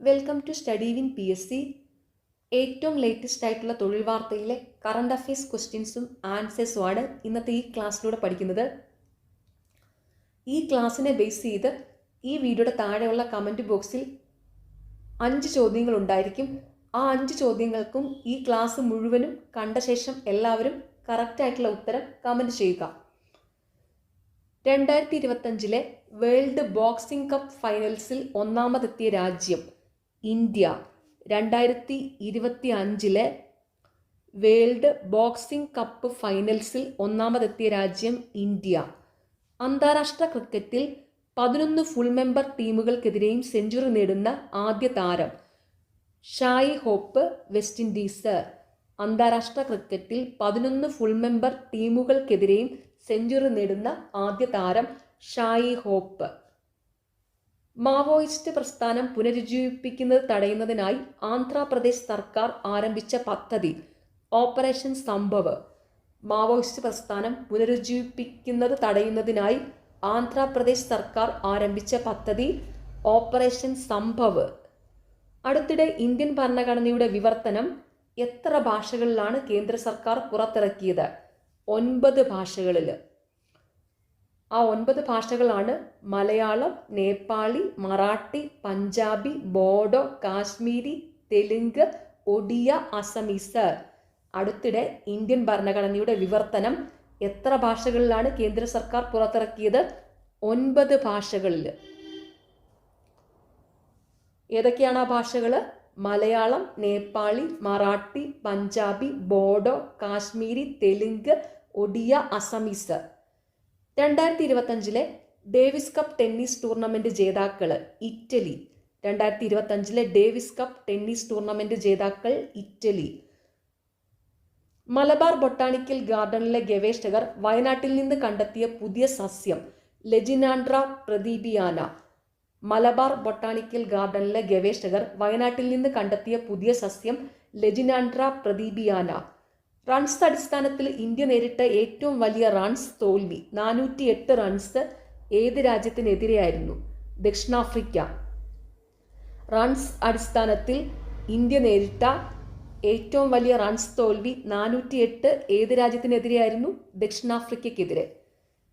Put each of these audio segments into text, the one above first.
Welcome to study win PSC. ഏറ്റവും latest ആയിട്ടുള്ള തൊഴിൽ വാർത്തയിലെ കറണ്ട് അഫയേഴ്സ് ക്വസ്റ്റ്യൻസും ആൻസേഴ്സുമാണ് ഇന്നത്തെ ഈ ക്ലാസ്സിലൂടെ പഠിക്കുന്നത്. ഈ ക്ലാസ്സിനെ ബേസ് ചെയ്ത് ഈ വീഡിയോയുടെ താഴെയുള്ള കമൻറ്റ് ബോക്സിൽ 5 ചോദ്യങ്ങൾ ഉണ്ടായിരിക്കും. ആ 5 ചോദ്യങ്ങൾക്കും ഈ ക്ലാസ് മുഴുവനും കണ്ട ശേഷം എല്ലാവരും കറക്റ്റായിട്ടുള്ള ഉത്തരം കമൻറ്റ് ചെയ്യുക. 2025 വേൾഡ് ബോക്സിംഗ് കപ്പ് ഫൈനൽസിൽ ഒന്നാമതെത്തിയ രാജ്യം ഇന്ത്യ. 2025 വേൾഡ് ബോക്സിംഗ് കപ്പ് ഫൈനൽസിൽ ഒന്നാമതെത്തിയ രാജ്യം ഇന്ത്യ. അന്താരാഷ്ട്ര ക്രിക്കറ്റിൽ 11 ഫുൾ മെമ്പർ ടീമുകൾക്കെതിരെയും സെഞ്ചുറി നേടുന്ന ആദ്യ താരം ഷായി ഹോപ്പ്, വെസ്റ്റ് ഇൻഡീസ്. അന്താരാഷ്ട്ര ക്രിക്കറ്റിൽ 11 ഫുൾ മെമ്പർ ടീമുകൾക്കെതിരെയും സെഞ്ചുറി നേടുന്ന ആദ്യ താരം ഷായി ഹോപ്പ്. മാവോയിസ്റ്റ് പ്രസ്ഥാനം പുനരുജ്ജീവിപ്പിക്കുന്നത് തടയുന്നതിനായി ആന്ധ്രാപ്രദേശ് സർക്കാർ ആരംഭിച്ച പദ്ധതി ഓപ്പറേഷൻ സംഭവ്. മാവോയിസ്റ്റ് പ്രസ്ഥാനം പുനരുജ്ജീവിപ്പിക്കുന്നത് തടയുന്നതിനായി ആന്ധ്രാപ്രദേശ് സർക്കാർ ആരംഭിച്ച പദ്ധതി ഓപ്പറേഷൻ സംഭവ്. അടുത്തിടെ ഇന്ത്യൻ ഭരണഘടനയുടെ വിവർത്തനം എത്ര ഭാഷകളിലാണ് കേന്ദ്ര സർക്കാർ പുറത്തിറക്കിയത്? 9 ഭാഷകളിൽ. ആ 9 ഭാഷകളാണ് മലയാളം, നേപ്പാളി, മറാഠി, പഞ്ചാബി, ബോഡോ, കാശ്മീരി, തെലുങ്ക്, ഒഡിയ, അസമീസ്. അടുത്തിടെ ഇന്ത്യൻ ഭരണഘടനയുടെ വിവർത്തനം എത്ര ഭാഷകളിലാണ് കേന്ദ്ര സർക്കാർ പുറത്തിറക്കിയത്? 9 ഭാഷകളിൽ. ഏതൊക്കെയാണ് ആ ഭാഷകൾ? Malayalam, Nepali, Marathi, Punjabi, Bodo, Kashmiri, Telugu, Odia, Assamese. 2025 Davis Cup tennis tournament ജേതാക്കൾ Italy. 2025 Davis Cup tennis tournament ജേതാക്കൾ ഇറ്റലി. മലബാർ ബൊട്ടാണിക്കൽ ഗാർഡനിലെ ഗവേഷകർ വയനാട്ടിൽ നിന്ന് കണ്ടെത്തിയ പുതിയ സസ്യം ലെജിനാൻഡ്ര പ്രദീപിയാന. മലബാർ ബൊട്ടാണിക്കൽ ഗാർഡനിലെ ഗവേഷകർ വയനാട്ടിൽ നിന്ന് കണ്ടെത്തിയ പുതിയ സസ്യം ലെജിനാൻഡ്ര പ്രദീപിയാന. റൺസ് അടിസ്ഥാനത്തിൽ ഇന്ത്യ നേരിട്ട ഏറ്റവും വലിയ റൺസ് തോൽവി 408 റൺസ് ഏത് രാജ്യത്തിനെതിരെയായിരുന്നു? ദക്ഷിണാഫ്രിക്ക. റൺസ് അടിസ്ഥാനത്തിൽ ഇന്ത്യ നേരിട്ട ഏറ്റവും വലിയ റൺസ് തോൽവി 408 ഏത് രാജ്യത്തിനെതിരെയായിരുന്നു? ദക്ഷിണാഫ്രിക്കയ്ക്കെതിരെ.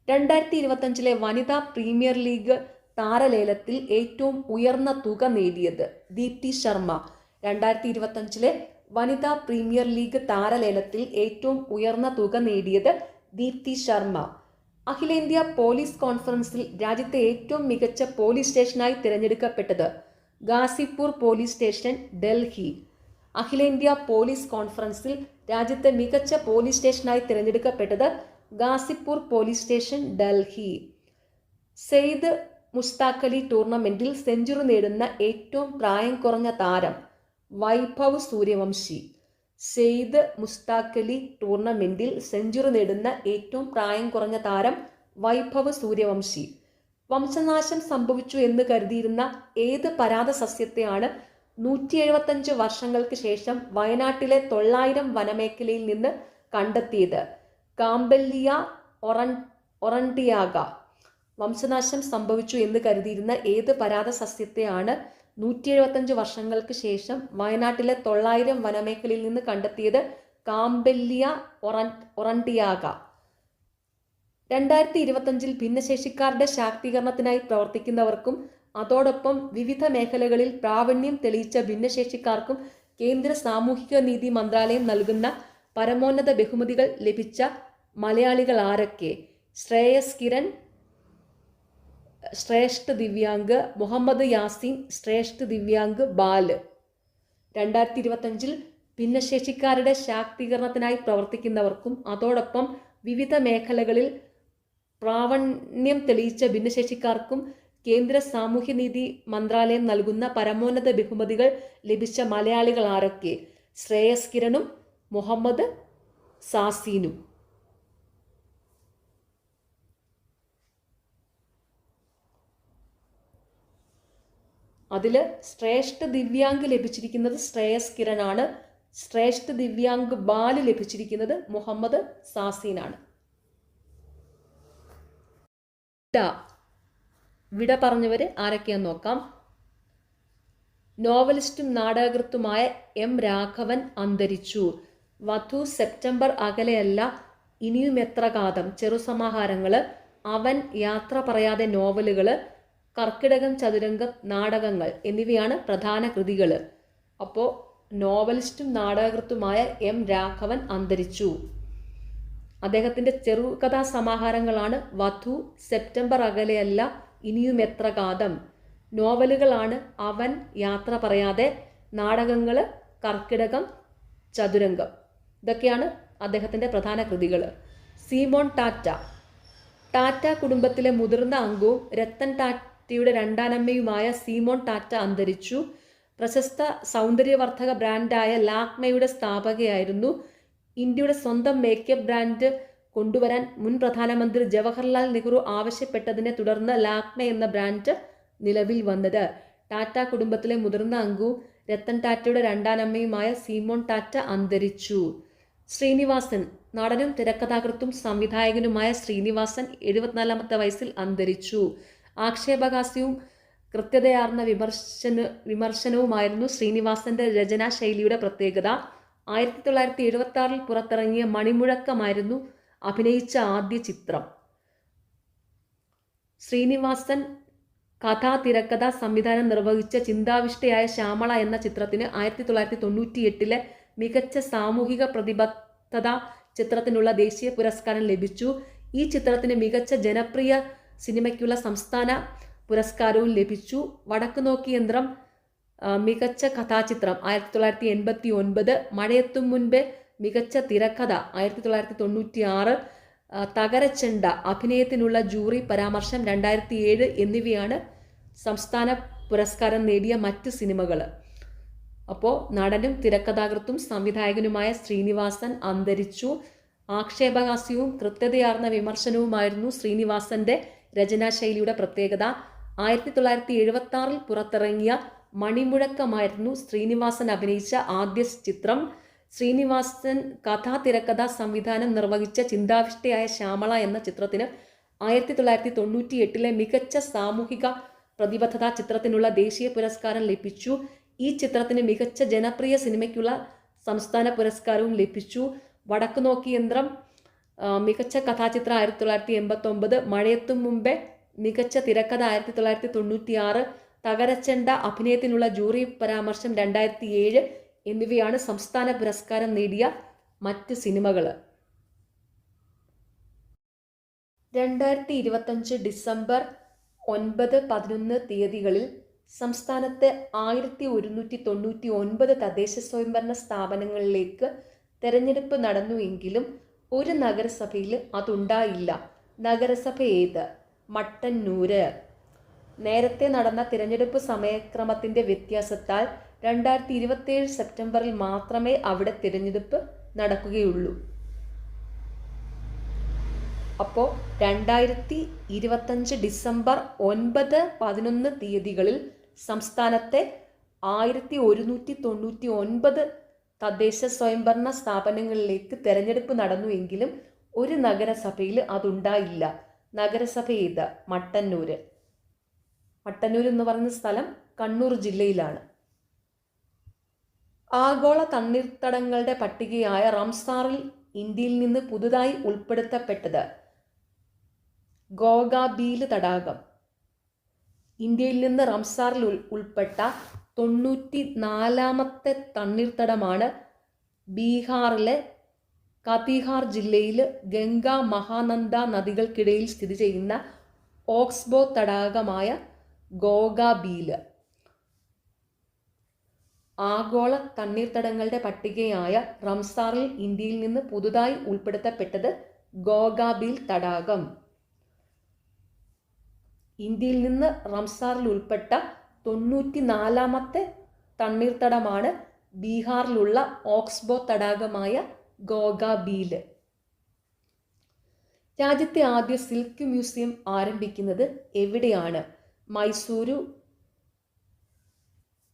2025 വനിതാ പ്രീമിയർ ലീഗ് താരലേലത്തിൽ ഏറ്റവും ഉയർന്ന തുക നേടിയത് ദീപ്തി ശർമ്മ. 2025 വനിതാ പ്രീമിയർ ലീഗ് താരലേലത്തിൽ ഏറ്റവും ഉയർന്ന തുക നേടിയത് ദീപ്തി ശർമ്മ. അഖിലേന്ത്യാ പോലീസ് കോൺഫറൻസിൽ രാജ്യത്തെ ഏറ്റവും മികച്ച പോലീസ് സ്റ്റേഷനായി തിരഞ്ഞെടുക്കപ്പെട്ടത് ഗാസിപൂർ പോലീസ് സ്റ്റേഷൻ, ഡൽഹി. അഖിലേന്ത്യാ പോലീസ് കോൺഫറൻസിൽ രാജ്യത്തെ മികച്ച പോലീസ് സ്റ്റേഷനായി തിരഞ്ഞെടുക്കപ്പെട്ടത് ഗാസിപൂർ പോലീസ് സ്റ്റേഷൻ, ഡൽഹി. സെയ്ദ് മുസ്താഖ് അലി ടൂർണമെന്റിൽ സെഞ്ചുറി നേടുന്ന ഏറ്റവും പ്രായം കുറഞ്ഞ താരം വൈഭവ് സൂര്യവംശി. സെയ്ദ് മുസ്താഖ് അലി ടൂർണമെന്റിൽ സെഞ്ചുറി നേടുന്ന ഏറ്റവും പ്രായം കുറഞ്ഞ താരം വൈഭവ് സൂര്യവംശി. വംശനാശം സംഭവിച്ചു എന്ന് കരുതിയിരുന്ന ഏത് പരാത സസ്യത്തെയാണ് 175 വർഷങ്ങൾക്ക് ശേഷം വയനാട്ടിലെ 900 വനമേഖലയിൽ നിന്ന് കണ്ടെത്തിയത്? കാംബെല്ലിയ ഒറണ്ടിയാക. വംശനാശം സംഭവിച്ചു എന്ന് കരുതിയിരുന്ന ഏത് പരാത സസ്യത്തെയാണ് 175 വർഷങ്ങൾക്ക് ശേഷം വയനാട്ടിലെ 900 വനമേഖലയിൽ നിന്ന് കണ്ടെത്തിയത്? കാംബെല്ലിയ ഒറണ്ടിയാക. 2025 ഭിന്നശേഷിക്കാരുടെ ശാക്തീകരണത്തിനായി പ്രവർത്തിക്കുന്നവർക്കും അതോടൊപ്പം വിവിധ മേഖലകളിൽ പ്രാവീണ്യം തെളിയിച്ച ഭിന്നശേഷിക്കാർക്കും കേന്ദ്ര സാമൂഹിക നീതി മന്ത്രാലയം നൽകുന്ന പരമോന്നത ബഹുമതികൾ ലഭിച്ച മലയാളികൾ ആരൊക്കെ? ശ്രേയസ് കിരൺ, ശ്രേഷ്ഠ ദിവ്യാംഗ്, മുഹമ്മദ് യാസീൻ, ശ്രേഷ്ഠ ദിവ്യാംഗ്, ബാല്. 2025 ഭിന്നശേഷിക്കാരുടെ ശാക്തീകരണത്തിനായി പ്രവർത്തിക്കുന്നവർക്കും അതോടൊപ്പം വിവിധ മേഖലകളിൽ പ്രാവീണ്യം തെളിയിച്ച ഭിന്നശേഷിക്കാർക്കും കേന്ദ്ര സാമൂഹ്യനീതി മന്ത്രാലയം നൽകുന്ന പരമോന്നത ബഹുമതികൾ ലഭിച്ച മലയാളികൾ ആരൊക്കെ? ശ്രേയസ് കിരണും മുഹമ്മദ് സാസീനും. അതിൽ ശ്രേഷ്ഠ ദിവ്യാംഗ് ലഭിച്ചിരിക്കുന്നത് ശ്രേയസ് കിരണാണ്. ശ്രേഷ്ഠ ദിവ്യാംഗ് ബാല് ലഭിച്ചിരിക്കുന്നത് മുഹമ്മദ് സാസീനാണ്. വിട പറഞ്ഞവർ ആരൊക്കെയാന്ന് നോക്കാം. നോവലിസ്റ്റും നാടകകൃത്തുമായ എം രാഘവൻ അന്തരിച്ചു. വധു, സെപ്റ്റംബർ അകലെയല്ല, ഇനിയും എത്ര കാതം ചെറുസമാഹാരങ്ങൾ, അവൻ, യാത്ര പറയാതെ നോവലുകൾ, കർക്കിടകം, ചതുരംഗം, നാടകങ്ങൾ എന്നിവയാണ് പ്രധാന കൃതികൾ. അപ്പോൾ നോവലിസ്റ്റും നാടകകൃത്തുമായ എം രാഘവൻ അന്തരിച്ചു. അദ്ദേഹത്തിൻ്റെ ചെറുകഥാ സമാഹാരങ്ങളാണ് വധു, സെപ്റ്റംബർ അകലെയല്ല, ഇനിയും എത്ര കാതം. നോവലുകളാണ് അവൻ, യാത്ര പറയാതെ, നാടകങ്ങൾ കർക്കിടകം, ചതുരംഗം. ഇതൊക്കെയാണ് അദ്ദേഹത്തിൻ്റെ പ്രധാന കൃതികൾ. സീമോൺ ടാറ്റ. ടാറ്റ കുടുംബത്തിലെ മുതിർന്ന അംഗവും രത്തൻ ടാറ്റയുടെ രണ്ടാനമ്മയുമായ സീമോൺ ടാറ്റ അന്തരിച്ചു. പ്രശസ്ത സൗന്ദര്യവർദ്ധക ബ്രാൻഡായ ലാക്മയുടെ സ്ഥാപകയായിരുന്നു. ഇന്ത്യയുടെ സ്വന്തം മേക്കപ്പ് ബ്രാൻഡ് കൊണ്ടുവരാൻ മുൻ പ്രധാനമന്ത്രി ജവഹർലാൽ നെഹ്റു ആവശ്യപ്പെട്ടതിനെ തുടർന്ന് ലാക്മെ എന്ന ബ്രാൻഡ് നിലവിൽ വന്നത്. ടാറ്റ കുടുംബത്തിലെ മുതിർന്ന അംഗവും രത്തൻ ടാറ്റയുടെ രണ്ടാനമ്മയുമായ സീമോൺ ടാറ്റ അന്തരിച്ചു. ശ്രീനിവാസൻ. നടനും തിരക്കഥാകൃത്തും സംവിധായകനുമായ ശ്രീനിവാസൻ 74-ാമത്തെ വയസ്സിൽ അന്തരിച്ചു. ആക്ഷേപഹാസ്യവും കൃത്യതയാർന്ന വിമർശനവുമായിരുന്നു ശ്രീനിവാസന്റെ രചനാ ശൈലിയുടെ പ്രത്യേകത. 1976 പുറത്തിറങ്ങിയ മണിമുഴക്കമായിരുന്നു അഭിനയിച്ച ആദ്യ ചിത്രം. ശ്രീനിവാസൻ കഥ, തിരക്കഥ, സംവിധാനം നിർവഹിച്ച ചിന്താവിഷ്ടയായ ശ്യാമള എന്ന ചിത്രത്തിന് 1998 മികച്ച സാമൂഹിക പ്രതിബദ്ധത ചിത്രത്തിനുള്ള ദേശീയ പുരസ്കാരം ലഭിച്ചു. ഈ ചിത്രത്തിന് മികച്ച ജനപ്രിയ സിനിമയ്ക്കുള്ള സംസ്ഥാന പുരസ്കാരവും ലഭിച്ചു. വടക്ക് നോക്കി യന്ത്രം മികച്ച കഥാചിത്രം 1989, മഴയെത്തും മുൻപേ മികച്ച തിരക്കഥ 1996, തകരച്ചെണ്ട അഭിനയത്തിനുള്ള ജൂറി പരാമർശം 2007 എന്നിവയാണ് സംസ്ഥാന പുരസ്കാരം നേടിയ മറ്റ് സിനിമകൾ. അപ്പോൾ നടനും തിരക്കഥാകൃത്തും സംവിധായകനുമായ ശ്രീനിവാസൻ അന്തരിച്ചു. ആക്ഷേപഹാസ്യവും കൃത്യതയാർന്ന വിമർശനവുമായിരുന്നു ശ്രീനിവാസന്റെ രചനാശൈലിയുടെ പ്രത്യേകത. 1976 പുറത്തിറങ്ങിയ മണിമുഴക്കമായിരുന്നു ശ്രീനിവാസൻ അഭിനയിച്ച ആദ്യ ചിത്രം. ശ്രീനിവാസൻ കഥ, തിരക്കഥ, സംവിധാനം നിർവഹിച്ച ചിന്താവിഷ്ടയായ ശ്യാമള എന്ന ചിത്രത്തിന് 1998 മികച്ച സാമൂഹിക പ്രതിബദ്ധത ചിത്രത്തിനുള്ള ദേശീയ പുരസ്കാരം ലഭിച്ചു. ഈ ചിത്രത്തിന് മികച്ച ജനപ്രിയ സിനിമയ്ക്കുള്ള സംസ്ഥാന പുരസ്കാരവും ലഭിച്ചു. വടക്ക് നോക്കി യന്ത്രം മികച്ച കഥാചിത്രം 1989, മഴയെത്തും മുമ്പേ മികച്ച തിരക്കഥ 1996, തകരച്ചെണ്ട അഭിനയത്തിനുള്ള ജൂറി പരാമർശം 2007 എന്നിവയാണ് സംസ്ഥാന പുരസ്കാരം നേടിയ മറ്റ് സിനിമകൾ. 2025 ഡിസംബർ 9, 11 തീയതികളിൽ സംസ്ഥാനത്തെ 1199 തദ്ദേശ സ്വയംഭരണ സ്ഥാപനങ്ങളിലേക്ക് തെരഞ്ഞെടുപ്പ് നടന്നുവെങ്കിലും ഒരു നഗരസഭയിൽ അതുണ്ടായില്ല. നഗരസഭ ഏത്? മട്ടന്നൂര്. നേരത്തെ നടന്ന തിരഞ്ഞെടുപ്പ് സമയക്രമത്തിന്റെ വ്യത്യാസത്താൽ 2027 സെപ്റ്റംബറിൽ മാത്രമേ അവിടെ തിരഞ്ഞെടുപ്പ് നടക്കുകയുള്ളൂ. അപ്പോൾ 2025 ഡിസംബർ 9, 11 തീയതികളിൽ സംസ്ഥാനത്തെ 1199 തദ്ദേശ സ്വയംഭരണ സ്ഥാപനങ്ങളിലേക്ക് തെരഞ്ഞെടുപ്പ് നടന്നുവെങ്കിലും ഒരു നഗരസഭയിൽ അതുണ്ടായില്ല. നഗരസഭ ഏത്? മട്ടന്നൂര്. മട്ടന്നൂർ എന്ന് പറയുന്ന സ്ഥലം കണ്ണൂർ ജില്ലയിലാണ്. ആഗോള തണ്ണീർത്തടങ്ങളുടെ പട്ടികയായ റംസാറിൽ ഇന്ത്യയിൽ നിന്ന് പുതുതായി ഉൾപ്പെടുത്തപ്പെട്ടത് ഗോഗാബീല് തടാകം. ഇന്ത്യയിൽ നിന്ന് റംസാറിൽ ഉൾപ്പെട്ട 94-ാമത്തെ തണ്ണീർത്തടമാണ് ബീഹാറിലെ കതിഹാർ ജില്ലയിൽ ഗംഗ, മഹാനന്ദ നദികൾക്കിടയിൽ സ്ഥിതി ചെയ്യുന്ന ഓക്സ്ബോ തടാകമായ ഗോഗാബീല്. ആഗോള തണ്ണീർത്തടങ്ങളുടെ പട്ടികയായ റംസാറിൽ ഇന്ത്യയിൽ നിന്ന് പുതുതായി ഉൾപ്പെടുത്തപ്പെട്ടത് ഗോഗാബീൽ തടാകം. ഇന്ത്യയിൽ നിന്ന് റംസാറിൽ ഉൾപ്പെട്ട 94-ാമത്തെ തണ്ണീർത്തടമാണ് ബീഹാറിലുള്ള ഓക്സ്ബോ തടാകമായ ഗോഗാബീല്. രാജ്യത്തെ ആദ്യ സിൽക്ക് മ്യൂസിയം ആരംഭിക്കുന്നത് എവിടെയാണ്? മൈസൂരു.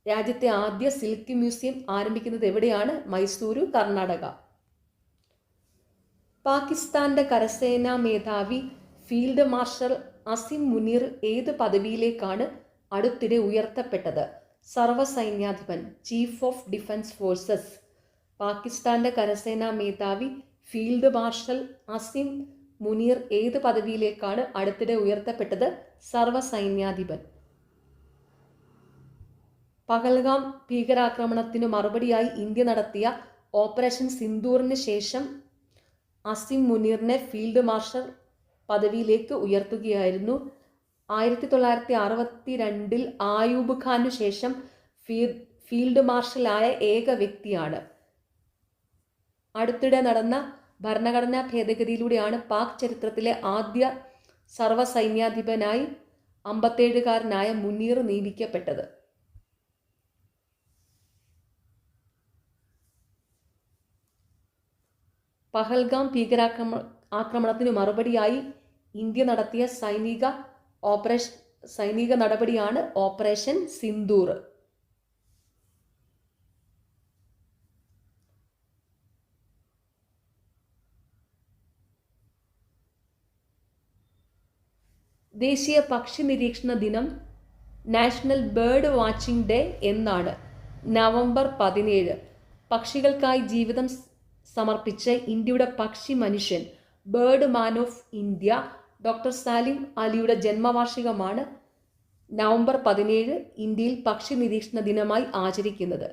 രാജ്യത്തെ ആദ്യ സിൽക്ക് മ്യൂസിയം ആരംഭിക്കുന്നത് എവിടെയാണ്? മൈസൂരു, കർണാടക. പാകിസ്ഥാന്റെ കരസേനാ മേധാവി ഫീൽഡ് മാർഷൽ അസിം മുനീർ ഏത് പദവിയിലേക്കാണ് അടുത്തിടെ ഉയർത്തപ്പെട്ടത്? സർവ്വസൈന്യാധിപൻ, ചീഫ് ഓഫ് ഡിഫൻസ് ഫോഴ്സസ്. പാകിസ്ഥാന്റെ കരസേനാ മേധാവി ഫീൽഡ് മാർഷൽ അസിം മുനീർ ഏത് പദവിയിലേക്കാണ് അടുത്തിടെ ഉയർത്തപ്പെട്ടത്? സർവ്വസൈന്യാധിപൻ. പഹൽഗാം ഭീകരാക്രമണത്തിനു മറുപടിയായി ഇന്ത്യ നടത്തിയ ഓപ്പറേഷൻ സിന്ദൂറിന് ശേഷം അസിം മുനീറിനെ ഫീൽഡ് മാർഷൽ പദവിയിലേക്ക് ഉയർത്തുകയായിരുന്നു. 1962 ആയൂബ് ഖാനു ശേഷം ഫീൽഡ് മാർഷലായ ഏക വ്യക്തിയാണ്. അടുത്തിടെ നടന്ന ഭരണഘടനാ ഭേദഗതിയിലൂടെയാണ് പാക് ചരിത്രത്തിലെ ആദ്യ സർവ്വസൈന്യാധിപനായി 57-കാരനായ മുനീർ നിയമിക്കപ്പെട്ടത്. പഹൽഗാം ഭീകരാക്രമണത്തിനു മറുപടിയായി ഇന്ത്യ നടത്തിയ സൈനിക നടപടിയാണ് ഓപ്പറേഷൻ സിന്ദൂർ. ദേശീയ പക്ഷി നിരീക്ഷണ ദിനം, നാഷണൽ ബേർഡ് വാച്ചിംഗ് ഡേ എന്നാണ്? നവംബർ 17. പക്ഷികൾക്കായി ജീവിതം സമർപ്പിച്ച ഇന്ത്യയുടെ പക്ഷി മനുഷ്യൻ, bird man of India doctor Salim അലിയുടെ ജന്മവാർഷികമാണ് നവംബർ 17 ഇന്ത്യയിൽ പക്ഷി നിരീക്ഷണ ദിനമായി ആചരിക്കുന്നത്.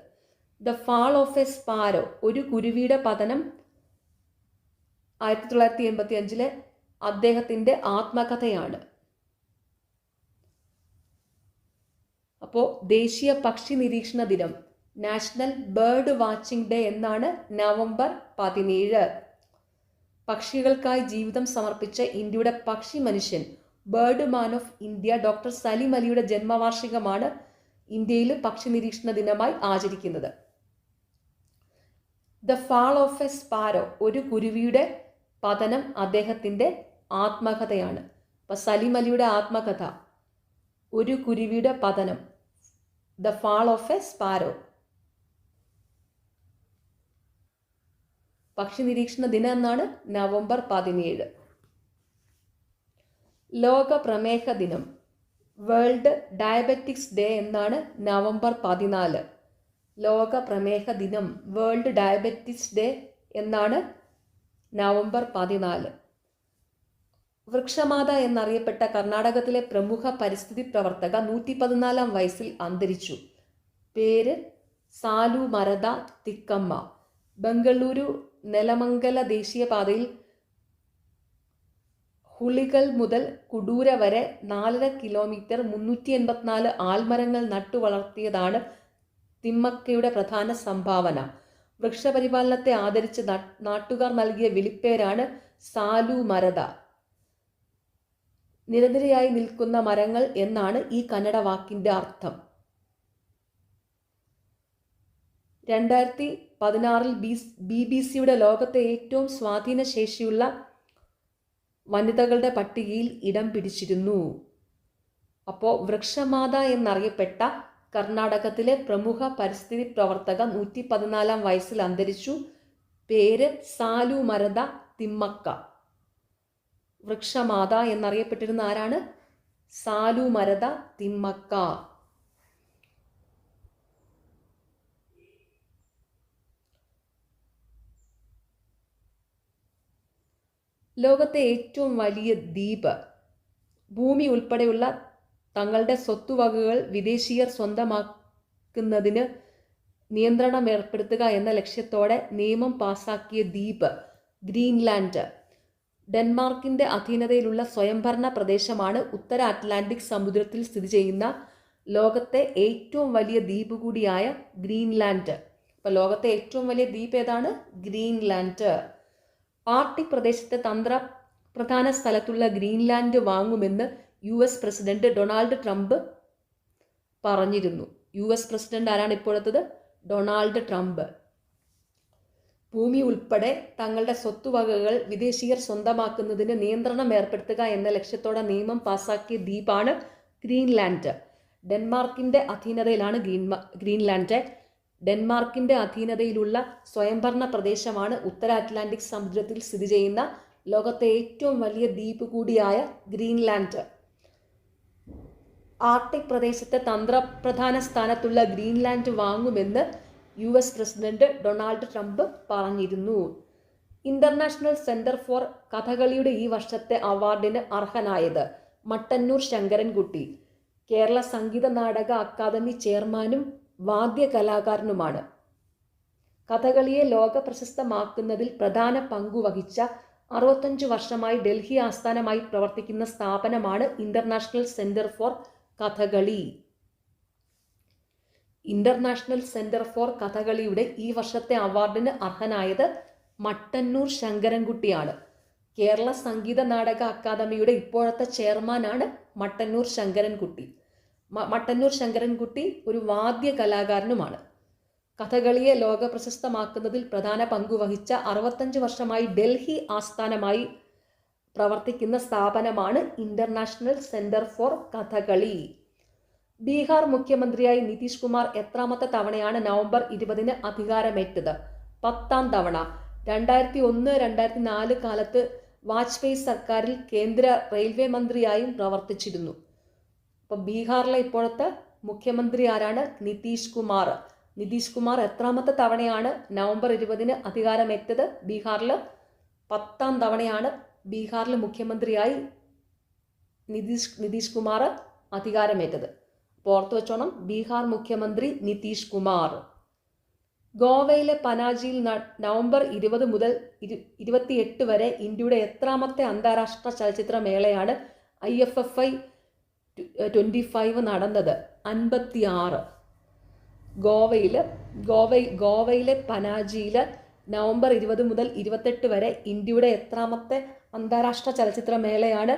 The fall of A sparrow, ഒരു കുരുവിയുടെ പതനം 1985 അദ്ദേഹത്തിൻ്റെ ആത്മകഥയാണ്. അപ്പോൾ ദേശീയ പക്ഷി നിരീക്ഷണ ദിനം, നാഷണൽ ബേർഡ് വാച്ചിംഗ് ഡേ എന്നാണ് നവംബർ 17. പക്ഷികൾക്കായി ജീവിതം സമർപ്പിച്ച ഇന്ത്യയുടെ പക്ഷി മനുഷ്യൻ, bird man of India doctor Salim അലിയുടെ ജന്മവാർഷികമാണ് ഇന്ത്യയിൽ പക്ഷി നിരീക്ഷണ ദിനമായി ആചരിക്കുന്നത്. The fall of A sparrow, ഒരു കുരുവിയുടെ പതനം അദ്ദേഹത്തിൻ്റെ ആത്മകഥയാണ്. അപ്പം സലിം അലിയുടെ ആത്മകഥ ഒരു കുരുവിയുടെ പതനം, the fall of A sparrow. പക്ഷി നിരീക്ഷണ ദിനം എന്നാണ് നവംബർ 17. ലോക പ്രമേഹ ദിനം, വേൾഡ് ഡയബറ്റിക്സ് ഡേ എന്നാണ് നവംബർ 14. ലോക പ്രമേഹ ദിനം, വേൾഡ് ഡയബറ്റിക്സ് ഡേ എന്നാണ് നവംബർ 14. വൃക്ഷമാത എന്നറിയപ്പെട്ട കർണാടകത്തിലെ പ്രമുഖ പരിസ്ഥിതി പ്രവർത്തക 114-ാം വയസ്സിൽ അന്തരിച്ചു. പേര് സാലു മരദ തിക്കമ്മ. ബംഗളൂരു നെലമംഗല ദേശീയപാതയിൽ ഹുളികൾ മുതൽ കുഡൂര വരെ 4.5 കിലോമീറ്റർ 384 ആൽമരങ്ങൾ നട്ടുവളർത്തിയതാണ് തിമ്മക്കയുടെ പ്രധാന സംഭാവന. വൃക്ഷപരിപാലനത്തെ ആദരിച്ച് നാട്ടുകാർ നൽകിയ വിളിപ്പേരാണ് സാലു മരദ. നിരനിരയായി നിൽക്കുന്ന മരങ്ങൾ എന്നാണ് ഈ കന്നഡ വാക്കിൻ്റെ അർത്ഥം. 2016 BBC-യുടെ ലോകത്തെ ഏറ്റവും സ്വാധീനശേഷിയുള്ള വനിതകളുടെ പട്ടികയിൽ ഇടം പിടിച്ചിരുന്നു. അപ്പോൾ വൃക്ഷമാത എന്നറിയപ്പെട്ട കർണാടകത്തിലെ പ്രമുഖ പരിസ്ഥിതി പ്രവർത്തക 114-ാം വയസ്സിൽ അന്തരിച്ചു. പേര് സാലു മരദ തിമ്മക്ക. വൃക്ഷമാത എന്നറിയപ്പെട്ടിരുന്ന ആരാണ്? സാലു മരദ തിമ്മക്ക. ലോകത്തെ ഏറ്റവും വലിയ ദ്വീപ്. ഭൂമി ഉൾപ്പെടെയുള്ള തങ്ങളുടെ സ്വത്തുവകകൾ വിദേശീയർ സ്വന്തമാക്കുന്നതിന് നിയന്ത്രണം ഏർപ്പെടുത്തുക എന്ന ലക്ഷ്യത്തോടെ നിയമം പാസാക്കിയ ദ്വീപ് ഗ്രീൻലാൻഡ്. ഡെൻമാർക്കിൻ്റെ അധീനതയിലുള്ള സ്വയംഭരണ പ്രദേശമാണ് ഉത്തര അറ്റ്ലാന്റിക് സമുദ്രത്തിൽ സ്ഥിതി ചെയ്യുന്ന ലോകത്തെ ഏറ്റവും വലിയ ദ്വീപ് കൂടിയായ ഗ്രീൻലാൻഡ്. അപ്പോൾ ലോകത്തെ ഏറ്റവും വലിയ ദ്വീപ് ഏതാണ്? ഗ്രീൻലാൻഡ്. ആർട്ടിക് പ്രദേശത്തെ പ്രധാന സ്ഥലത്തുള്ള ഗ്രീൻലാൻഡ് വാങ്ങുമെന്ന് US പ്രസിഡന്റ് ഡൊണാൾഡ് ട്രംപ് പറഞ്ഞിരുന്നു. US പ്രസിഡന്റ് ആരാണ് ഇപ്പോഴത്തത്? Donald Trump. ഭൂമി ഉൾപ്പെടെ തങ്ങളുടെ സ്വത്തുവകകൾ വിദേശീയർ സ്വന്തമാക്കുന്നതിന് നിയന്ത്രണം ഏർപ്പെടുത്തുക എന്ന ലക്ഷ്യത്തോടെ നിയമം പാസാക്കിയ ദ്വീപാണ് ഗ്രീൻലാൻഡ്. ഡെൻമാർക്കിൻ്റെ അധീനതയിലാണ് ഗ്രീൻലാൻഡ്. ഡെൻമാർക്കിൻ്റെ അധീനതയിലുള്ള സ്വയംഭരണ പ്രദേശമാണ് ഉത്തര അറ്റ്ലാന്റിക് സമുദ്രത്തിൽ സ്ഥിതി ചെയ്യുന്ന ലോകത്തെ ഏറ്റവും വലിയ ദ്വീപ് കൂടിയായ ഗ്രീൻലാൻഡ്. ആർട്ടിക് പ്രദേശത്തെ തന്ത്രപ്രധാന സ്ഥാനത്തുള്ള ഗ്രീൻലാൻഡ് വാങ്ങുമെന്ന് US പ്രസിഡന്റ് ഡൊണാൾഡ് ട്രംപ് പറഞ്ഞിരുന്നു. ഇന്റർനാഷണൽ സെന്റർ ഫോർ കഥകളിയുടെ ഈ വർഷത്തെ അവാർഡിന് അർഹനായത് മട്ടന്നൂർ ശങ്കരൻകുട്ടി. കേരള സംഗീത നാടക അക്കാദമി ചെയർമാനും വാദ്യ കലാകാരനുമാണ്. കഥകളിയെ ലോക പ്രശസ്തമാക്കുന്നതിൽ പ്രധാന പങ്കുവഹിച്ച 65 വർഷമായി ഡൽഹി ആസ്ഥാനമായി പ്രവർത്തിക്കുന്ന സ്ഥാപനമാണ് international centre four Kathakali. International centre for കഥകളിയുടെ ഈ വർഷത്തെ അവാർഡിന് അർഹനായത് മട്ടന്നൂർ ശങ്കരൻകുട്ടിയാണ്. കേരള സംഗീത നാടക അക്കാദമിയുടെ ഇപ്പോഴത്തെ ചെയർമാനാണ് മട്ടന്നൂർ ശങ്കരൻകുട്ടി. മട്ടന്നൂർ ശങ്കരൻകുട്ടി ഒരു വാദ്യ കലാകാരനുമാണ്. കഥകളിയെ ലോക പ്രശസ്തമാക്കുന്നതിൽ പ്രധാന പങ്കുവഹിച്ച 65 വർഷമായി ഡൽഹി ആസ്ഥാനമായി പ്രവർത്തിക്കുന്ന സ്ഥാപനമാണ് international centre four Kathakali. Bihar മുഖ്യമന്ത്രിയായി നിതീഷ് കുമാർ എത്രാമത്തെ തവണയാണ് നവംബർ 20 അധികാരമേറ്റത്? 10ാം തവണ. 2001-2004 കാലത്ത് വാജ്പേയി സർക്കാരിൽ കേന്ദ്ര റെയിൽവേ മന്ത്രിയായും പ്രവർത്തിച്ചിരുന്നു. അപ്പോൾ ബീഹാറിലെ ഇപ്പോഴത്തെ മുഖ്യമന്ത്രി ആരാണ്? നിതീഷ് കുമാർ. നിതീഷ് കുമാർ എത്രാമത്തെ തവണയാണ് നവംബർ 20 അധികാരമേറ്റത്? ബീഹാറിൽ 10ാം തവണയാണ് ബീഹാറിൽ മുഖ്യമന്ത്രിയായി നിതീഷ് കുമാർ അധികാരമേറ്റത്. അപ്പോൾ ഓർത്തു വെച്ചോണം, ബീഹാർ മുഖ്യമന്ത്രി നിതീഷ് കുമാർ. ഗോവയിലെ പനാജിയിൽ നവംബർ 20 മുതൽ 28 വരെ ഇന്ത്യയുടെ എത്രാമത്തെ അന്താരാഷ്ട്ര ചലച്ചിത്ര മേളയാണ് IFFI 25 നടന്നത്? 56. ഗോവയിലെ പനാജിയിൽ നവംബർ 20 മുതൽ 28 വരെ ഇന്ത്യയുടെ എത്രാമത്തെ അന്താരാഷ്ട്ര ചലച്ചിത്ര മേളയാണ്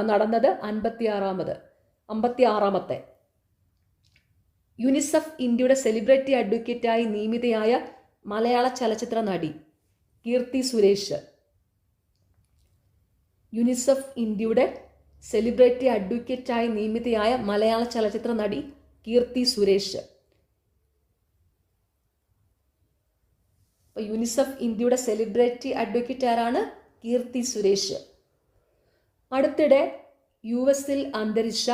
നടന്നത്? 56ാമത്തെ. യുനിസെഫ് ഇന്ത്യയുടെ സെലിബ്രിറ്റി അഡ്വക്കേറ്റായി നിയമിതയായ മലയാള ചലച്ചിത്ര നടി കീർത്തി സുരേഷ്. യുനിസെഫ് ഇന്ത്യയുടെ സെലിബ്രിറ്റി അഡ്വക്കേറ്റായി നിയമിതയായ മലയാള ചലച്ചിത്ര നടി കീർത്തി സുരേഷ്. യുനിസെഫ് ഇന്ത്യയുടെ സെലിബ്രിറ്റി അഡ്വക്കേറ്റ് ആരാണ്? കീർത്തി സുരേഷ്. അടുത്തിടെ US-ൽ അന്തരിച്ച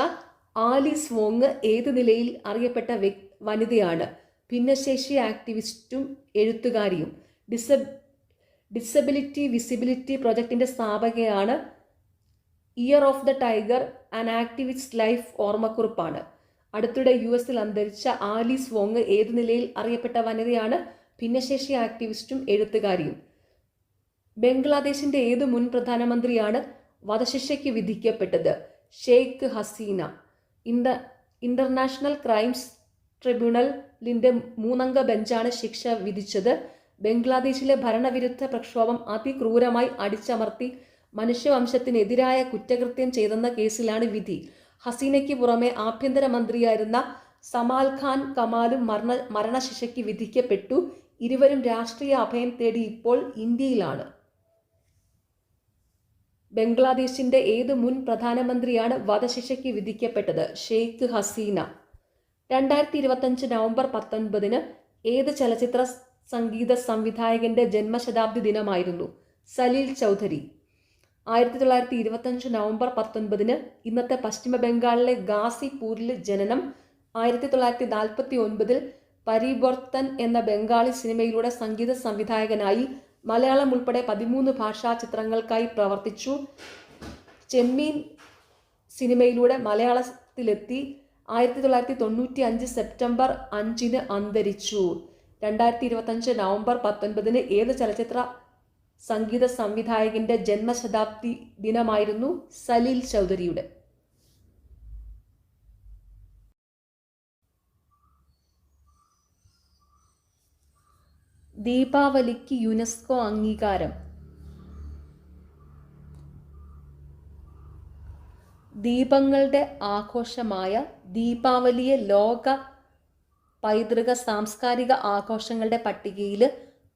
ആലീസ് വോങ് ഏത് നിലയിൽ അറിയപ്പെട്ട വനിതയാണ്? ഭിന്നശേഷി ആക്ടിവിസ്റ്റും എഴുത്തുകാരിയും. ഡിസബിലിറ്റി വിസിബിലിറ്റി പ്രൊജക്ടിന്റെ സ്ഥാപകയാണ്. Year of the tiger and activist life ഓർമ്മക്കുറിപ്പാണ്. അടുത്തിടെ US-ൽ അന്തരിച്ച ആലീസ് വോങ് ഏത് നിലയിൽ അറിയപ്പെട്ട വനിതയാണ്? ഭിന്നശേഷി ആക്ടിവിസ്റ്റും എഴുത്തുകാരിയും. ബംഗ്ലാദേശിന്റെ ഏത് മുൻ പ്രധാനമന്ത്രിയാണ് വധശിക്ഷയ്ക്ക് വിധിക്കപ്പെട്ടത്? ഷെയ്ഖ് ഹസീന. ഇന്റർനാഷണൽ ക്രൈംസ് ട്രിബ്യൂണലിന്റെ 3-അംഗ ബെഞ്ചാണ് ശിക്ഷ വിധിച്ചത്. ബംഗ്ലാദേശിലെ ഭരണവിരുദ്ധ പ്രക്ഷോഭം അതിക്രൂരമായി അടിച്ചമർത്തി മനുഷ്യവംശത്തിനെതിരായ കുറ്റകൃത്യം ചെയ്തെന്ന കേസിലാണ് വിധി. ഹസീനയ്ക്ക് പുറമെ ആഭ്യന്തരമന്ത്രിയായിരുന്ന സമാൽ ഖാൻ കമാലും മരണശിക്ഷയ്ക്ക് വിധിക്കപ്പെട്ടു. ഇരുവരും രാഷ്ട്രീയ അഭയം തേടി ഇപ്പോൾ ഇന്ത്യയിലാണ്. ബംഗ്ലാദേശിന്റെ ഏത് മുൻ പ്രധാനമന്ത്രിയാണ് വധശിക്ഷയ്ക്ക് വിധിക്കപ്പെട്ടത്? ഷെയ്ഖ് ഹസീന. 2025 നവംബർ 19 ഏത് ചലച്ചിത്ര സംഗീത സംവിധായകന്റെ ജന്മശതാബ്ദി ദിനമായിരുന്നു? സലീൽ ചൗധരി. 1925 നവംബർ 19 ഇന്നത്തെ പശ്ചിമ ബംഗാളിലെ ഗാസിപൂരിൽ ജനനം. 1949 പരിവർത്തൻ എന്ന ബംഗാളി സിനിമയിലൂടെ സംഗീത സംവിധായകനായി. മലയാളം ഉൾപ്പെടെ 13 ഭാഷാ ചിത്രങ്ങൾക്കായി പ്രവർത്തിച്ചു. ചെമ്മീൻ സിനിമയിലൂടെ മലയാളത്തിലെത്തി. 1995 സെപ്റ്റംബർ 5 അന്തരിച്ചു. 2025 നവംബർ 19 ഏത് ചലച്ചിത്ര സംഗീത സംവിധായകന്റെ ജന്മശതാബ്ദി ദിനമായിരുന്നു? സലീൽ ചൗധരിയുടെ. ദീപാവലിക്ക് യുനെസ്കോ അംഗീകാരം. ദീപങ്ങളുടെ ആഘോഷമായ ദീപാവലിയെ ലോക പൈതൃക സാംസ്കാരിക ആഘോഷങ്ങളുടെ പട്ടികയിൽ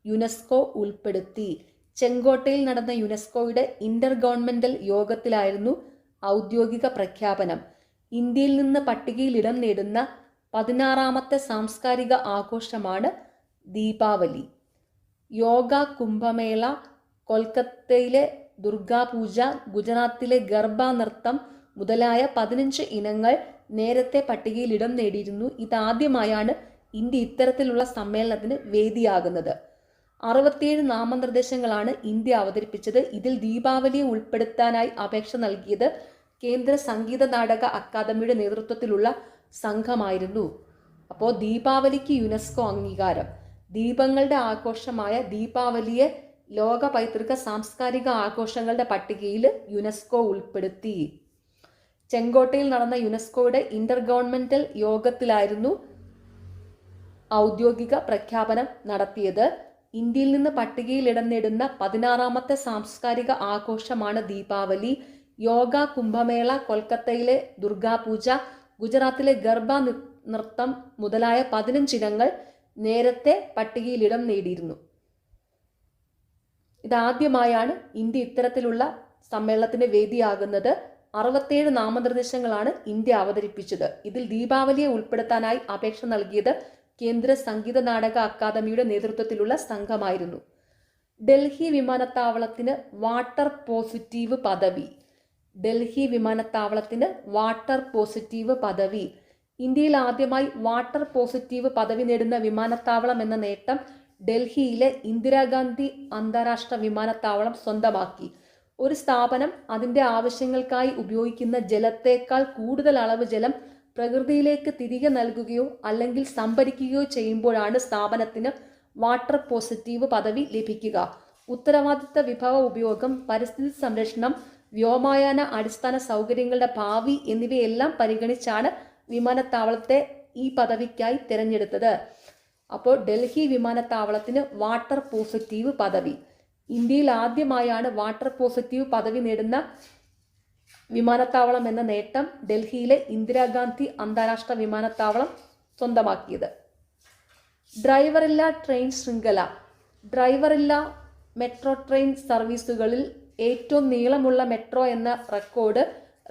യുനെസ്കോ ഉൾപ്പെടുത്തി. ചെങ്കോട്ടയിൽ നടന്ന യുനെസ്കോയുടെ ഇന്റർ ഗവൺമെന്റൽ യോഗത്തിലായിരുന്നു ഔദ്യോഗിക പ്രഖ്യാപനം. ഇന്ത്യയിൽ നിന്ന് പട്ടികയിൽ ഇടം നേടുന്ന 16ാമത്തെ സാംസ്കാരിക ആഘോഷമാണ് ദീപാവലി. യോഗ കുംഭമേള, കൊൽക്കത്തയിലെ ദുർഗാപൂജ, ഗുജറാത്തിലെ ഗർബ നൃത്തം, മുതലായ 15 ഇനങ്ങൾ നേരത്തെ പട്ടികയിൽ ഇടം നേടിയിരുന്നു. ഇതാദ്യമായാണ് ഇന്ത്യ ഇത്തരത്തിലുള്ള സമ്മേളനത്തിന് വേദിയാകുന്നത്. 67 നാമനിർദ്ദേശങ്ങളാണ് ഇന്ത്യ അവതരിപ്പിച്ചത്. ഇതിൽ ദീപാവലിയെ ഉൾപ്പെടുത്താനായി അപേക്ഷ നൽകിയത് കേന്ദ്ര സംഗീത നാടക അക്കാദമിയുടെ നേതൃത്വത്തിലുള്ള സംഘമായിരുന്നു. അപ്പോൾ ദീപാവലിക്ക് യുനെസ്കോ അംഗീകാരം. ദീപങ്ങളുടെ ആഘോഷമായ ദീപാവലിയെ ലോക പൈതൃക സാംസ്കാരിക ആഘോഷങ്ങളുടെ പട്ടികയിൽ യുനെസ്കോ ഉൾപ്പെടുത്തി. ചെങ്കോട്ടയിൽ നടന്ന യുനെസ്കോയുടെ ഇന്റർ ഗവൺമെന്റൽ യോഗത്തിലായിരുന്നു ഔദ്യോഗിക പ്രഖ്യാപനം നടത്തിയത്. ഇന്ത്യയിൽ നിന്ന് പട്ടികയിൽ ഇടം നേടുന്ന 16ാമത്തെ സാംസ്കാരിക ആഘോഷമാണ് ദീപാവലി. യോഗ, കുംഭമേള, കൊൽക്കത്തയിലെ ദുർഗാപൂജ, ഗുജറാത്തിലെ ഗർഭ നൃത്തം മുതലായ 15 ഇനങ്ങൾ നേരത്തെ പട്ടികയിൽ ഇടം നേടിയിരുന്നു. ഇതാദ്യമായാണ് ഇന്ത്യ ഇത്തരത്തിലുള്ള സമ്മേളനത്തിന് വേദിയാകുന്നത്. 67 നാമനിർദ്ദേശങ്ങളാണ് ഇന്ത്യ അവതരിപ്പിച്ചത്. ഇതിൽ ദീപാവലിയെ ഉൾപ്പെടുത്താനായി അപേക്ഷ നൽകിയത് കേന്ദ്ര സംഗീത നാടക അക്കാദമിയുടെ നേതൃത്വത്തിലുള്ള സംഘമായിരുന്നു. ഡൽഹി വിമാനത്താവളത്തിന് വാട്ടർ പോസിറ്റീവ് പദവി. ഡൽഹി വിമാനത്താവളത്തിന് വാട്ടർ പോസിറ്റീവ് പദവി. ഇന്ത്യയിൽ ആദ്യമായി വാട്ടർ പോസിറ്റീവ് പദവി നേടുന്ന വിമാനത്താവളം എന്ന നേട്ടം ഡൽഹിയിലെ ഇന്ദിരാഗാന്ധി അന്താരാഷ്ട്ര വിമാനത്താവളം സ്വന്തമാക്കി. ഒരു സ്ഥാപനം അതിൻ്റെ ആവശ്യങ്ങൾക്കായി ഉപയോഗിക്കുന്ന ജലത്തേക്കാൾ കൂടുതൽ അളവ് ജലം പ്രകൃതിയിലേക്ക് തിരികെ നൽകുകയോ അല്ലെങ്കിൽ സംഭരിക്കുകയോ ചെയ്യുമ്പോഴാണ് സ്ഥാപനത്തിന് വാട്ടർ പോസിറ്റീവ് പദവി ലഭിക്കുക. ഉത്തരവാദിത്ത വിഭവ ഉപയോഗം, പരിസ്ഥിതി സംരക്ഷണം, വ്യോമയാന അടിസ്ഥാന സൗകര്യങ്ങളുടെ ഭാവി എന്നിവയെല്ലാം പരിഗണിച്ചാണ് വിമാനത്താവളത്തെ ഈ പദവിക്കായി തിരഞ്ഞെടുത്തത്. അപ്പോൾ ഡൽഹി വിമാനത്താവളത്തിന് വാട്ടർ പോസിറ്റീവ് പദവി. ഇന്ത്യയിൽ ആദ്യമായാണ് വാട്ടർ പോസിറ്റീവ് പദവി നേടുന്ന വിമാനത്താവളം എന്ന നേട്ടം ഡൽഹിയിലെ ഇന്ദിരാഗാന്ധി അന്താരാഷ്ട്ര വിമാനത്താവളം സ്വന്തമാക്കിയത്. ഡ്രൈവറില്ല ട്രെയിൻ ശൃംഖല. ഡ്രൈവറില്ല മെട്രോ ട്രെയിൻ സർവീസുകളിൽ ഏറ്റവും നീളമുള്ള മെട്രോ എന്ന റെക്കോർഡ്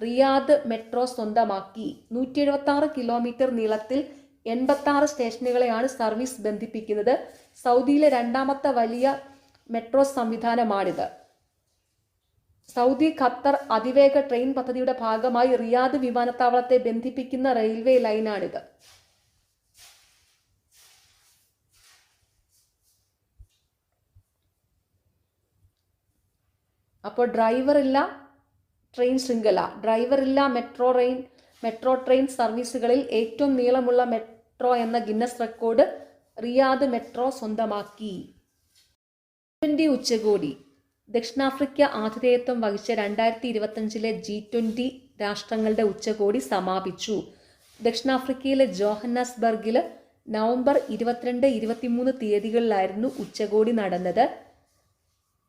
റിയാദ് മെട്രോ സ്വന്തമാക്കി. 176 കിലോമീറ്റർ നീളത്തിൽ 86 സ്റ്റേഷനുകളെയാണ് സർവീസ് ബന്ധിപ്പിക്കുന്നത്. സൗദിയിലെ 2ാമത്തെ വലിയ മെട്രോ സംവിധാനമാണിത്. സൗദി ഖത്തർ അതിവേഗ ട്രെയിൻ പദ്ധതിയുടെ ഭാഗമായി റിയാദ് വിമാനത്താവളത്തെ ബന്ധിപ്പിക്കുന്ന റെയിൽവേ ലൈനാണിത്. അപ്പോൾ ഡ്രൈവറില്ല ട്രെയിൻ ശൃംഖല, ഡ്രൈവറില്ല മെട്രോ ട്രെയിൻ സർവീസുകളിൽ ഏറ്റവും നീളമുള്ള മെട്രോ എന്ന ഗിന്നസ് റെക്കോർഡ് റിയാദ് മെട്രോ സ്വന്തമാക്കി. G20 ഉച്ചകോടി. ദക്ഷിണാഫ്രിക്ക ആതിഥേയത്വം വഹിച്ച 2025 G20 രാഷ്ട്രങ്ങളുടെ ഉച്ചകോടി സമാപിച്ചു. ദക്ഷിണാഫ്രിക്കയിലെ ജോഹന്നാസ്ബർഗിൽ നവംബർ 22-23 തീയതികളിലായിരുന്നു ഉച്ചകോടി നടന്നത്.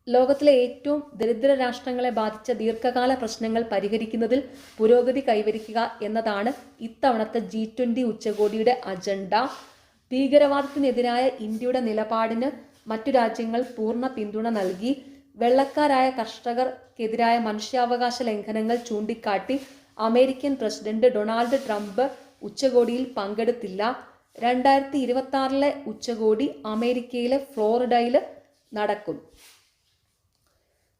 ലോകത്തിലെ ഏറ്റവും ദരിദ്ര രാഷ്ട്രങ്ങളെ ബാധിച്ച ദീർഘകാല പ്രശ്നങ്ങൾ പരിഹരിക്കുന്നതിൽ പുരോഗതി കൈവരിക്കുക എന്നതാണ് ഇത്തവണത്തെ G20 ഉച്ചകോടിയുടെ അജണ്ട. ഭീകരവാദത്തിനെതിരായ ഇന്ത്യയുടെ നിലപാടിന് മറ്റു രാജ്യങ്ങൾ പൂർണ്ണ പിന്തുണ നൽകി. വെള്ളക്കാരായ കർഷകർക്കെതിരായ മനുഷ്യാവകാശ ലംഘനങ്ങൾ ചൂണ്ടിക്കാട്ടി അമേരിക്കൻ പ്രസിഡന്റ് ഡൊണാൾഡ് ട്രംപ് ഉച്ചകോടിയിൽ പങ്കെടുത്തില്ല. 2026 ഉച്ചകോടി അമേരിക്കയിലെ ഫ്ലോറിഡയിൽ നടക്കും.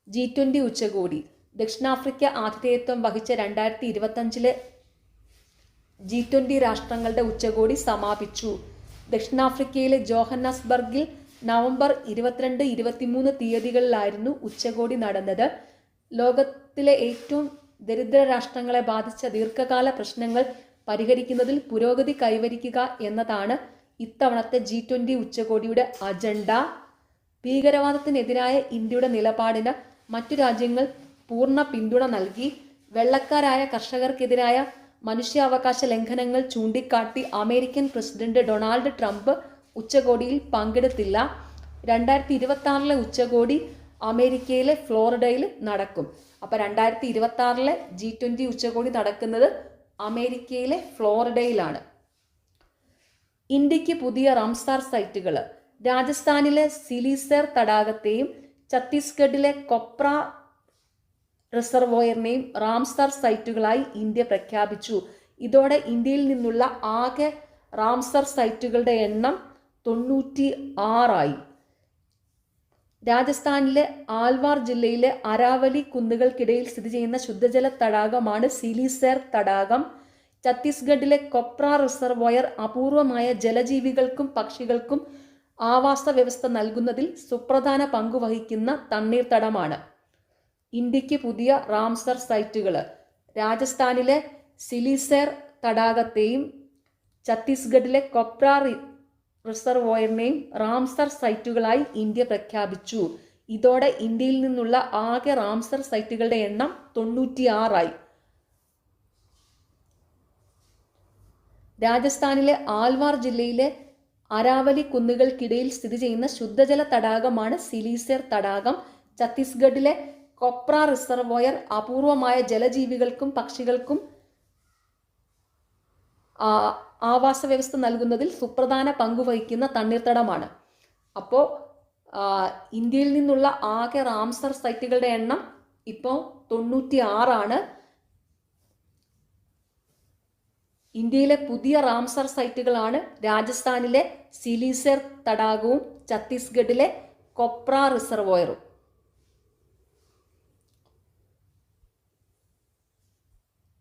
G20 ഉച്ചകോടി. ദക്ഷിണാഫ്രിക്ക ആതിഥേയത്വം വഹിച്ച 2025 G20 രാഷ്ട്രങ്ങളുടെ ഉച്ചകോടി സമാപിച്ചു. ദക്ഷിണാഫ്രിക്കയിലെ ജോഹന്നാസ്ബർഗിൽ നവംബർ 22-23 തീയതികളിലായിരുന്നു ഉച്ചകോടി നടന്നത്. ലോകത്തിലെ ഏറ്റവും ദരിദ്ര രാഷ്ട്രങ്ങളെ ബാധിച്ച ദീർഘകാല പ്രശ്നങ്ങൾ പരിഹരിക്കുന്നതിൽ പുരോഗതി കൈവരിക്കുക എന്നതാണ് ഇത്തവണത്തെ G20 ഉച്ചകോടിയുടെ അജണ്ട. ഭീകരവാദത്തിനെതിരായ ഇന്ത്യയുടെ നിലപാടിന് മറ്റു രാജ്യങ്ങൾ പൂർണ്ണ പിന്തുണ നൽകി. വെള്ളക്കാരായ കർഷകർക്കെതിരായ മനുഷ്യാവകാശ ലംഘനങ്ങൾ ചൂണ്ടിക്കാട്ടി അമേരിക്കൻ പ്രസിഡന്റ് ഡൊണാൾഡ് ട്രംപ് ഉച്ചകോടിയിൽ പങ്കെടുത്തില്ല. 2026 ഉച്ചകോടി അമേരിക്കയിലെ ഫ്ലോറിഡയിൽ നടക്കും. അപ്പോൾ 2026 G20 ഉച്ചകോടി നടക്കുന്നത് അമേരിക്കയിലെ ഫ്ലോറിഡയിലാണ്. ഇന്ത്യക്ക് പുതിയ റാംസാർ സൈറ്റുകൾ. രാജസ്ഥാനിലെ സിലിസർ തടാകത്തെയും ഛത്തീസ്ഗഡിലെ കൊപ്ര റിസർവോയറിനെയും റാംസാർ സൈറ്റുകളായി ഇന്ത്യ പ്രഖ്യാപിച്ചു. ഇതോടെ ഇന്ത്യയിൽ നിന്നുള്ള ആകെ റാംസാർ സൈറ്റുകളുടെ എണ്ണം 96 ആയി. രാജസ്ഥാനിലെ ആൽവാർ ജില്ലയിലെ അരാവലി കുന്നുകൾക്കിടയിൽ സ്ഥിതി ചെയ്യുന്ന ശുദ്ധജല തടാകമാണ് സിലിസേർ തടാകം. ഛത്തീസ്ഗഡിലെ കൊപ്ര റിസർവോയർ അപൂർവമായ ജലജീവികൾക്കും പക്ഷികൾക്കും ആവാസ വ്യവസ്ഥ നൽകുന്നതിൽ സുപ്രധാന പങ്കുവഹിക്കുന്ന തണ്ണീർത്തടമാണ്. ഇന്ത്യക്ക് പുതിയ റാംസർ സൈറ്റുകൾ. രാജസ്ഥാനിലെ സിലിസേർ തടാകത്തെയും ഛത്തീസ്ഗഡിലെ കൊപ്ര റിസർവോയറിനെയും റാംസർ സൈറ്റുകളായി ഇന്ത്യ പ്രഖ്യാപിച്ചു. ഇതോടെ ഇന്ത്യയിൽ നിന്നുള്ള ആകെ റാംസർ സൈറ്റുകളുടെ എണ്ണം 96 രാജസ്ഥാനിലെ ആൽവാർ ജില്ലയിലെ അരാവലി കുന്നുകൾക്കിടയിൽ സ്ഥിതി ചെയ്യുന്ന ശുദ്ധജല തടാകമാണ് സിലിസേർ തടാകം. ഛത്തീസ്ഗഡിലെ കൊപ്ര റിസർവോയർ അപൂർവമായ ജലജീവികൾക്കും പക്ഷികൾക്കും ആവാസ വ്യവസ്ഥ നൽകുന്നതിൽ സുപ്രധാന പങ്കുവഹിക്കുന്ന തണ്ണീർത്തടമാണ്. അപ്പോൾ ഇന്ത്യയിൽ നിന്നുള്ള ആകെ റാംസർ സൈറ്റുകളുടെ എണ്ണം ഇപ്പോൾ 96. ഇന്ത്യയിലെ പുതിയ റാംസർ സൈറ്റുകളാണ് രാജസ്ഥാനിലെ സിലിസേർ തടാകവും ഛത്തീസ്ഗഡിലെ കൊപ്ര റിസർവോയറും.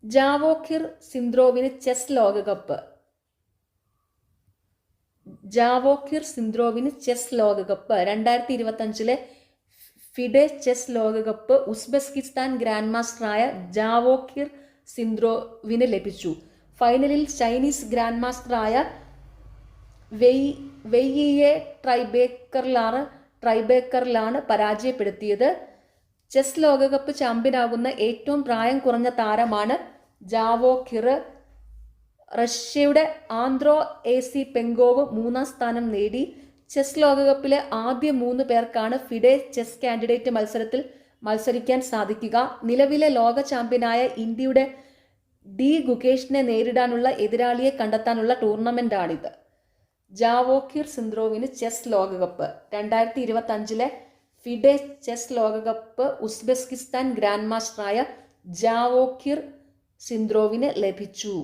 ജാവോഖിർ സിന്ദ്രോവിന് ചെസ് ലോകകപ്പ്. ജാവോഖിർ സിന്ദ്രോവിന് ചെസ് ലോകകപ്പ്. 2025 ഫിഡെ ചെസ് ലോകകപ്പ് ഉസ്ബെക്കിസ്ഥാൻ ഗ്രാൻഡ് മാസ്റ്ററായ ജാവോഖിർ സിന്ദ്രോവിന് ലഭിച്ചു. ഫൈനലിൽ ചൈനീസ് ഗ്രാൻഡ് മാസ്റ്ററായ വെയ്യിയെ ട്രൈബേക്കറിലാണ് പരാജയപ്പെടുത്തിയത്. ചെസ് ലോകകപ്പ് ചാമ്പ്യനാകുന്ന ഏറ്റവും പ്രായം കുറഞ്ഞ താരമാണ് ജാവോഖിർ. റഷ്യയുടെ ആന്ത്രോ എസി പെങ്കോവ് 3ാം സ്ഥാനം നേടി. ചെസ് ലോകകപ്പിലെ ആദ്യ 3 പേർക്കാണ് ഫിഡെ ചെസ് കാൻഡിഡേറ്റ് മത്സരത്തിൽ മത്സരിക്കാൻ സാധിക്കുക. നിലവിലെ ലോക ചാമ്പ്യനായ ഇന്ത്യയുടെ ഡി ഗുകേഷിനെ നേരിടാനുള്ള എതിരാളിയെ കണ്ടെത്താനുള്ള ടൂർണമെന്റാണിത്. ജാവോഖിർ സിന്ദ്രോവിന് ചെസ് ലോകകപ്പ്. 2025 ഫിഡെ ചെസ് ലോകകപ്പ് ഉസ്ബെക്കിസ്ഥാൻ ഗ്രാൻഡ് മാസ്റ്ററായ ജാവോഖിർ സിന്ദ്രോവിന് ലഭിച്ചു.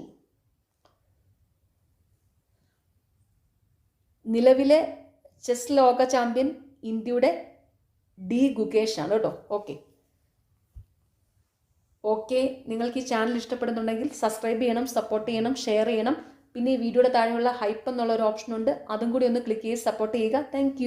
നിലവിലെ ചെസ് ലോക ചാമ്പ്യൻ ഇന്ത്യയുടെ ഡി ഗുകേഷ് ആണ് കേട്ടോ. ഓക്കെ, നിങ്ങൾക്ക് ഈ ചാനൽ ഇഷ്ടപ്പെടുന്നുണ്ടെങ്കിൽ സബ്സ്ക്രൈബ് ചെയ്യണം, സപ്പോർട്ട് ചെയ്യണം, ഷെയർ ചെയ്യണം. പിന്നെ ഈ വീഡിയോയുടെ താഴെയുള്ള ഹൈപ്പ് എന്നുള്ള ഒരു ഓപ്ഷൻ ഉണ്ട്, അതും കൂടി ഒന്ന് ക്ലിക്ക് ചെയ്ത് സപ്പോർട്ട് ചെയ്യുക. താങ്ക്